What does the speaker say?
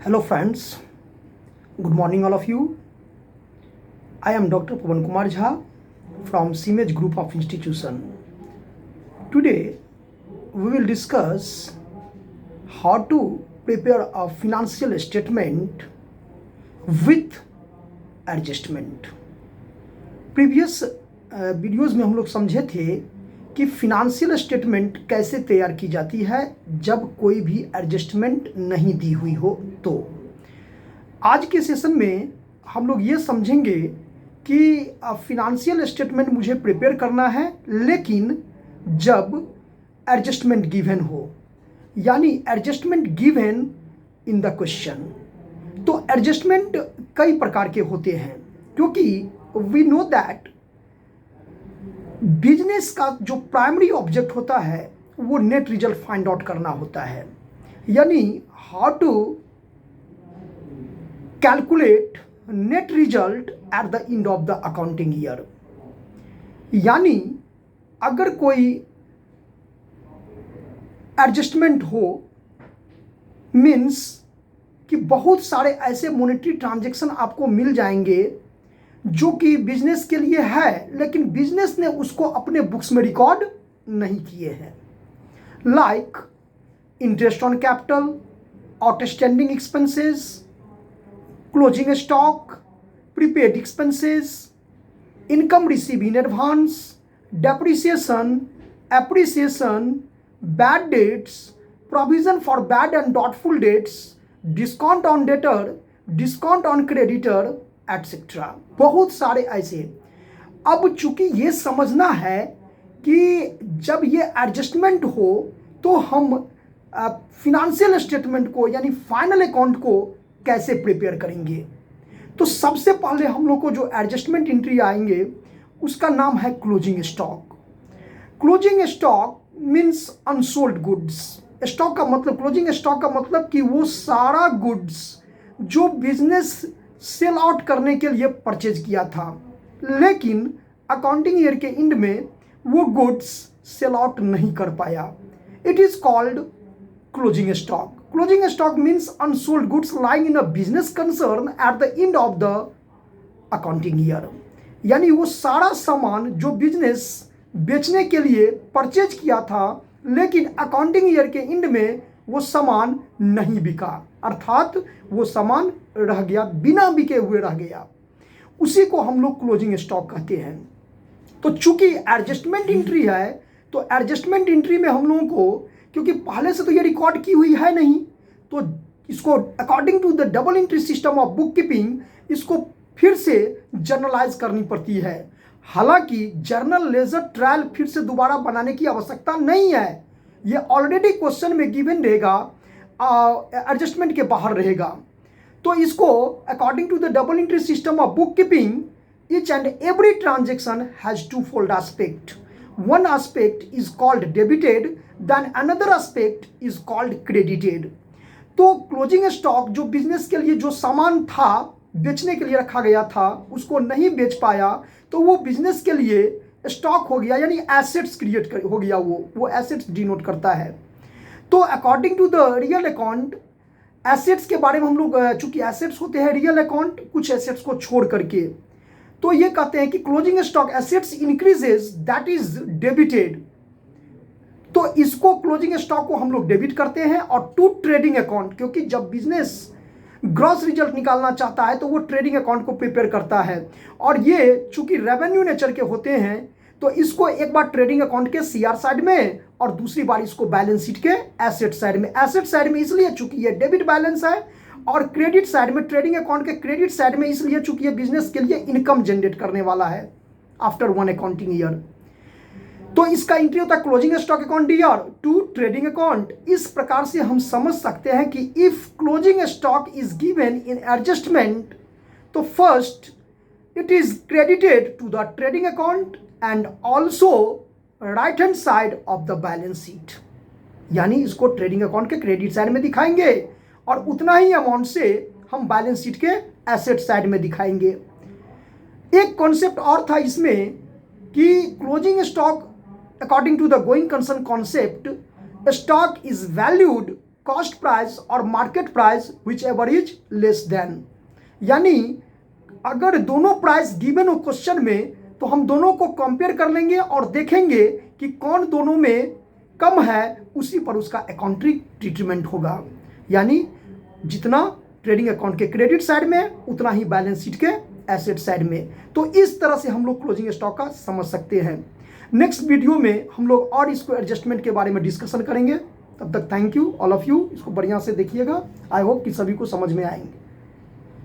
Hello friends, good morning all of you. I am Dr. Pawan Kumar Jha from CMH Group of Institution. Today we will discuss how to prepare a financial statement with adjustment. Previous videos में हम लोग समझे थे कि financial statement कैसे तैयार की जाती है जब कोई भी एडजस्टमेंट नहीं दी हुई हो। तो आज के सेशन में हम लोग ये समझेंगे कि फिनंशियल स्टेटमेंट मुझे प्रिपेयर करना है लेकिन जब एडजस्टमेंट गिवन हो, यानी adjustment given in the question. तो एडजस्टमेंट कई प्रकार के होते हैं क्योंकि वी नो दैट बिजनेस का जो प्राइमरी ऑब्जेक्ट होता है वो नेट रिजल्ट फाइंड आउट करना होता है, यानी how to calculate net result at the end of the accounting year. यानी अगर कोई एडजस्टमेंट हो मीन्स कि बहुत सारे ऐसे मॉनेटरी ट्रांजैक्शन आपको मिल जाएंगे जो कि बिजनेस के लिए है लेकिन बिजनेस ने उसको अपने बुक्स में रिकॉर्ड नहीं किए हैं, like interest on capital, outstanding expenses, closing stock, prepaid expenses, income receive in advance, depreciation, appreciation, bad debts, provision for bad and doubtful debts, discount on debtor, discount on creditor etcetera. बहुत सारे ऐसे। अब चूंकि ये समझना है कि जब ये एडजस्टमेंट हो तो हम फिनंशियल स्टेटमेंट को यानी फाइनल अकाउंट को कैसे प्रिपेयर करेंगे। तो सबसे पहले हम लोग को जो एडजस्टमेंट एंट्री आएंगे उसका नाम है closing stock. Closing stock means unsold goods. Stock का मतलब, क्लोजिंग स्टॉक का मतलब कि वो सारा गुड्स जो बिजनेस सेल आउट करने के लिए परचेज किया था लेकिन अकाउंटिंग ईयर के एंड में वो गुड्स सेल आउट नहीं कर पाया, it is called closing stock. Closing stock means unsold goods lying in a business concern at the end of the accounting year. यानी वो सारा सामान जो बिजनेस बेचने के लिए परचेज किया था लेकिन अकाउंटिंग ईयर के एंड में वो सामान नहीं बिका, अर्थात वो सामान रह गया, बिना बिके हुए रह गया, उसी को हम लोग क्लोजिंग स्टॉक कहते हैं। तो चूंकि एडजस्टमेंट एंट्री है तो एडजस्टमेंट एंट्री में हम लोगों को, क्योंकि पहले से तो ये रिकॉर्ड की हुई है नहीं, तो इसको according to the double entry system of book keeping इसको फिर से जर्नलाइज करनी पड़ती है। हालांकि जर्नल लेजर ट्रायल फिर से दोबारा बनाने की आवश्यकता नहीं है, ये ऑलरेडी क्वेश्चन में गिवन रहेगा, एडजस्टमेंट के बाहर रहेगा। तो इसको according to the double entry system of book keeping each and every transaction has two fold aspect. One aspect is called debited then another aspect is called credited. तो closing stock जो business के लिए जो सामान था बेचने के लिए रखा गया था उसको नहीं बेच पाया तो वो बिजनेस के लिए स्टॉक हो गया, यानी एसेट्स क्रिएट हो गया, वो एसेट्स डिनोट करता है। तो according to the real account assets के बारे में हम लोग, चूंकि एसेट्स होते हैं रियल अकाउंट कुछ एसेट्स को छोड़ करके, तो ये कहते हैं कि closing stock assets increases that is debited. तो इसको क्लोजिंग स्टॉक को हम लोग डेबिट करते हैं। और टू ट्रेडिंग अकाउंट, क्योंकि जब बिजनेस ग्रॉस रिजल्ट निकालना चाहता है तो वो ट्रेडिंग अकाउंट को प्रिपेयर करता है और ये चूंकि रेवेन्यू नेचर के होते हैं तो इसको एक बार ट्रेडिंग अकाउंट के सीआर साइड में और दूसरी बार इसको बैलेंस शीट के एसेट साइड में। एसेट साइड में इसलिए चूंकि ये डेबिट बैलेंस है और क्रेडिट साइड में, ट्रेडिंग अकाउंट के क्रेडिट साइड में इसलिए चूंकि ये बिजनेस के लिए इनकम जनरेट करने वाला है आफ्टर वन अकाउंटिंग ईयर। तो इसका एंट्री होता है closing stock account year to trading account. इस प्रकार से हम समझ सकते हैं कि if closing stock is given in adjustment तो first it is credited to the trading account and also right hand side of the balance sheet. यानी इसको ट्रेडिंग अकाउंट के क्रेडिट साइड में दिखाएंगे और उतना ही अमाउंट से हम बैलेंस शीट के एसेट साइड में दिखाएंगे। एक कॉन्सेप्ट और था इसमें कि closing stock according to the going concern concept, a stock is valued cost price और market price whichever is less than. यानी अगर दोनों प्राइस गिवन हो क्वेश्चन में तो हम दोनों को कंपेयर कर लेंगे और देखेंगे कि कौन दोनों में कम है, उसी पर उसका अकाउंटिंग ट्रीटमेंट होगा। यानी जितना ट्रेडिंग अकाउंट के क्रेडिट साइड में उतना ही बैलेंस शीट के एसेट साइड में। तो इस तरह से हम लोग क्लोजिंग स्टॉक का समझ सकते हैं। नेक्स्ट वीडियो में हम लोग और इसको एडजस्टमेंट के बारे में डिस्कशन करेंगे। तब तक thank you all of you, इसको बढ़िया से देखिएगा। आई होप कि सभी को समझ में आएंगे।